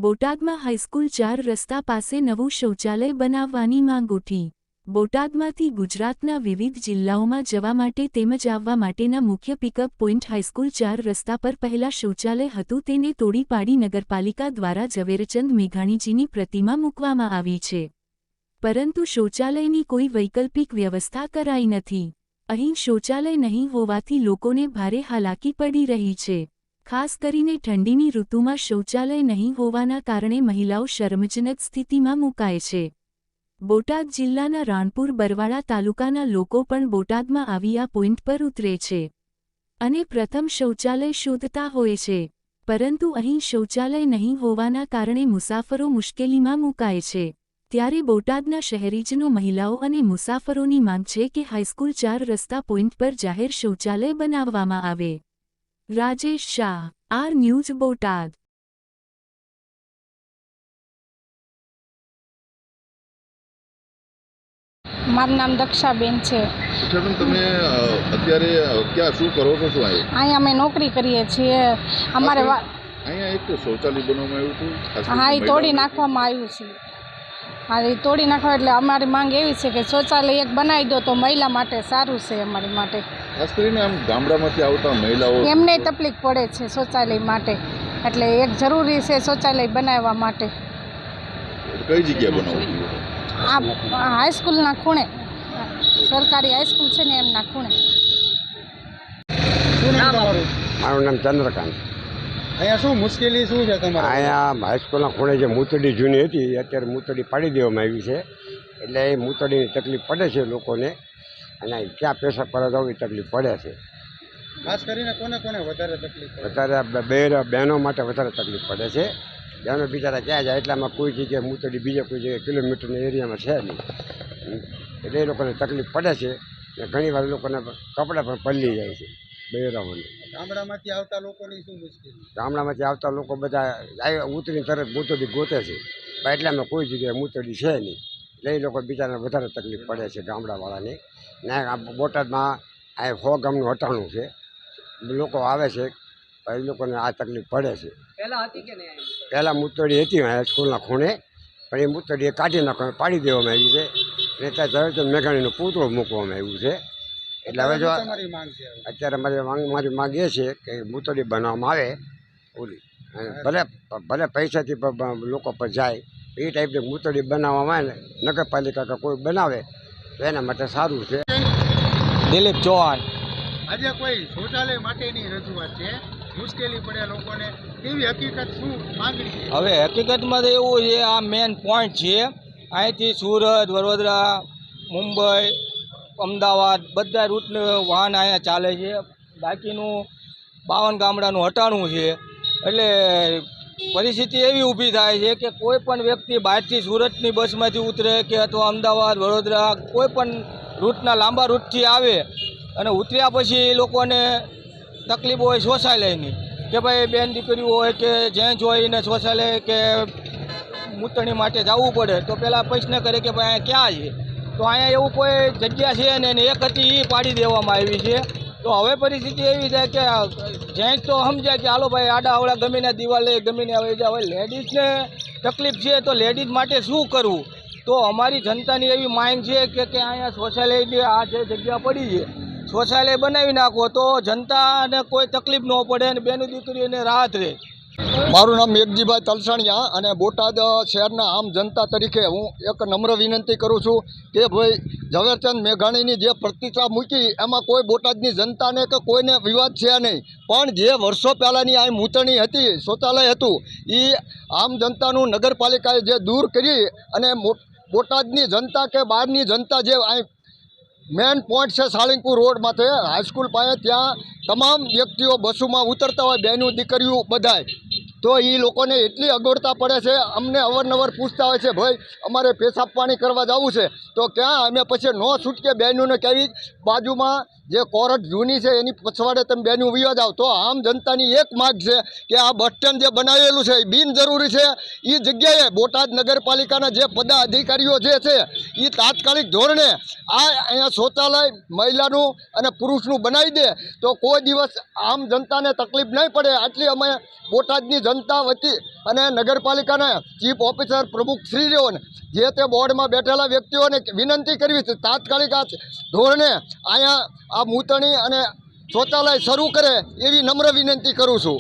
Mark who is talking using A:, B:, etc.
A: બોટાદમાં હાઈસ્કૂલ 4 રસ્તા પાસે નવું શૌચાલય બનાવવાની માંગ ઉઠી। બોટાદમાંથી ગુજરાતના વિવિધ જિલ્લાઓમાં જવા માટે તેમજ આવવા માટેના મુખ્ય પિકઅપ પોઈન્ટ હાઈસ્કૂલ 4 રસ્તા પર પહેલા શૌચાલય હતું તેને તોડી પાડી નગરપાલિકા દ્વારા ઝવેરચંદ મેઘાણીજીની પ્રતિમા મૂકવામાં આવી છે, પરંતુ શૌચાલયની કોઈ વૈકલ્પિક વ્યવસ્થા કરાઈ નથી। અહીં શૌચાલય નહીં હોવાથી લોકોને ભારે હાલાકી પડી રહી છે। ખાસ કરીને ઠંડીની ઋતુમાં શૌચાલય નહીં હોવાના કારણે મહિલાઓ શરમજનક સ્થિતિમાં મુકાય છે। બોટાદ જિલ્લાના રાણપુર બરવાળા તાલુકાના લોકો પણ બોટાદમાં આવી આ પોઈન્ટ પર ઉતરે છે અને પ્રથમ શૌચાલય શોધતા હોય છે, પરંતુ અહીં શૌચાલય નહીં હોવાના કારણે મુસાફરો મુશ્કેલીમાં મુકાય છે। ત્યારે બોટાદના શહેરીજનો, મહિલાઓ અને મુસાફરોની માંગ છે કે હાઈસ્કૂલ 4 રસ્તા પોઈન્ટ પર જાહેર શૌચાલય બનાવવામાં આવે। Rajesh Shah, R news, Botad.
B: મારું નામ દક્ષાબેન છે।
C: દક્ષાબેન, તમે અત્યારે ક્યાં શું કરો છો? શું
B: અહીંયા અમે નોકરી કરીએ છીએ। અમારે
C: અહીંયા એક શૌચાલય બનાવવામાં આવ્યું હતું,
B: હા, એ તોડી નાખવામાં આવ્યું છે। હા, એ તોડી નાખવા એટલે અમારી માંગ એવી છે કે શૌચાલય એક બનાવી દો તો મહિલા માટે સારું છે, અમારી માટે।
C: ખાસ કરીને આમ ગામડામાંથી આવતા મહિલાઓ
B: એમને તકલીફ પડે છે શૌચાલય માટે, એટલે એક જરૂરી છે શૌચાલય બનાવવા માટે।
C: કઈ જગ્યાએ બનાવવું?
B: આ હાઈસ્કૂલના ખૂણે, સરકારી હાઈસ્કૂલ છે ને એમના ખૂણે।
D: મારું નામ ચંદ્રકાંત।
E: અહીંયા શું મુશ્કેલી શું છે તમારે?
D: અહીંયા હાઈસ્કૂલના ખૂણે જે મૂતડી જૂની હતી અત્યારે મૂતડી પાડી દેવામાં આવી છે, એટલે એ મૂતડીની તકલીફ પડે છે લોકોને, અને ક્યાં પેશાબ કરવા જવું એ તકલીફ પડે છે।
E: ખાસ કરીને કોને કોને વધારે તકલીફ પડે?
D: વધારે બહેનો માટે વધારે તકલીફ પડે છે। બહેનો બિચારા ક્યાં જાય એટલામાં કોઈ જગ્યાએ મૂતડી બીજે કોઈ જગ્યાએ કિલોમીટરના એરિયામાં છે નહીં, એટલે એ લોકોને તકલીફ પડે છે। અને ઘણીવાર લોકોને કપડાં પણ પલળી જાય છે બહેરાઓને।
E: ગામડામાંથી આવતા લોકોની શું મુશ્કેલી?
D: ગામડામાંથી આવતા લોકો બધા ઉતરીને તરત મૂતડી ગોતે છે, પણ એટલામાં કોઈ જગ્યાએ મૂતડી છે નહીં, એટલે એ લોકો બિચારાને વધારે તકલીફ પડે છે ગામડાવાળાને। ને બોટાદમાં આ 100 ગામનું હટાણું છે, લોકો આવે છે, એ લોકોને આ તકલીફ પડે છે। પહેલાં મૂતડી હતી સ્કૂલના ખૂણે, પણ એ મૂતડી કાઢી નાખવામાં પાડી દેવામાં આવી છે, અને ત્યાં ઝવેરચંદ મેઘાણીનું પૂતળું મૂકવામાં આવ્યું છે। એટલે હવે જો અત્યારે મારી માંગ એ છે કે મૂતળી બનાવવામાં આવે ઓલી, ભલે પૈસાથી લોકો પર જાય એ ટાઈપની મૂતળી બનાવવામાં આવે ને નગરપાલિકા કે કોઈ બનાવે તો એના માટે સારું છે।
F: દિલીપ ચૌહાણ।
E: આજે કોઈ શૌચાલય માટેની રજૂઆત છે, મુશ્કેલી પડે લોકોને, કેવી હકીકત શું માંગણી?
F: હવે હકીકતમાં તો એવું છે, આ મેન પોઈન્ટ છે, અહીંથી સુરત, વડોદરા, મુંબઈ, અમદાવાદ બધા રૂટનું વાહન અહીંયા ચાલે છે। બાકીનું 52 ગામડાનું હટાણું છે, એટલે પરિસ્થિતિ એવી ઊભી થાય છે કે કોઈ પણ વ્યક્તિ બહારથી સુરતની બસમાંથી ઉતરે કે અથવા અમદાવાદ, વડોદરા કોઈ પણ રૂટના લાંબા રૂટથી આવે અને ઉતર્યા પછી એ લોકોને તકલીફ હોય શૌચાલયની, કે ભાઈ બેન દીકરીઓ હોય કે જેન્ટ્સ હોય એને શૌચાલય કે મૂતણી માટે જવું પડે તો પહેલાં પ્રશ્ન કરે કે ભાઈ અહીંયા ક્યાં છે, તો અહીંયા એવું કોઈ જગ્યા છે ને એને એક હતી એ પાડી દેવામાં આવી છે। તો હવે પરિસ્થિતિ એવી થાય કે જેન્ટ્સ તો સમજાય કે હાલો ભાઈ આડા અવળા ગમીને દિવાલે ગમીને આવે છે, હવે લેડીઝને તકલીફ છે તો લેડીઝ માટે શું કરવું? તો અમારી જનતાની એવી માંગ છે કે અહીંયા શૌચાલયની આ જે જગ્યા પડી છે શૌચાલય બનાવી નાખો તો જનતાને કોઈ તકલીફ ન પડે અને બેની દીકરીઓને રાહત રહે।
G: મારું નામ મેઘજીભાઈ તલસાણિયા, અને બોટાદ શહેરના આમ જનતા તરીકે હું એક નમ્ર વિનંતી કરું છું કે ભાઈ ઝવેરચંદ મેઘાણીની જે પ્રતિષ્ઠા મૂકી એમાં કોઈ બોટાદની જનતાને કે કોઈને વિવાદ છે નહીં, પણ જે વર્ષો પહેલાંની આ મૂતણી હતી, શૌચાલય હતું, એ આમ જનતાનું નગરપાલિકાએ જે દૂર કરી અને બોટાદની જનતા કે બહારની જનતા જે અહીં મેન પોઈન્ટ છે સાળંગપુર રોડ માથે હાઈસ્કૂલ પાસે, ત્યાં તમામ વ્યક્તિઓ બસોમાં ઉતરતા હોય, બહેનું દીકરીઓ બધાય, તો એ લોકોને એટલી અગવડતા પડે છે। અમને અવારનવાર પૂછતા હોય છે ભાઈ અમારે પેશાબ પાણી કરવા જવું છે તો ક્યાં, અમે પછી ન છૂટકે બહેનોને કેવી બાજુમાં જે કોરટ જૂની છે એની પછવાડે તમે બહેનું વિવા જાઓ। તો આમ જનતાની એક માગ છે કે આ બસ સ્ટેન્ડ જે બનાવેલું છે એ બિનજરૂરી છે, એ જગ્યાએ બોટાદ નગરપાલિકાના જે પદાધિકારીઓ જે છે એ તાત્કાલિક ધોરણે આ અહીંયા શૌચાલય મહિલાનું અને પુરુષનું બનાવી દે તો કોઈ દિવસ આમ જનતાને તકલીફ નહીં પડે, આટલી અમે બોટાદની જનતા વતી અને નગરપાલિકાના ચીફ ઓફિસર પ્રમુખશ્રીઓને જે તે બોર્ડમાં બેઠેલા વ્યક્તિઓને વિનંતી કરવી છે તાત્કાલિક આ ધોરણે અહીંયા આ મૂતણી અને શૌચાલય શરૂ કરે એવી નમ્ર વિનંતી કરું છું.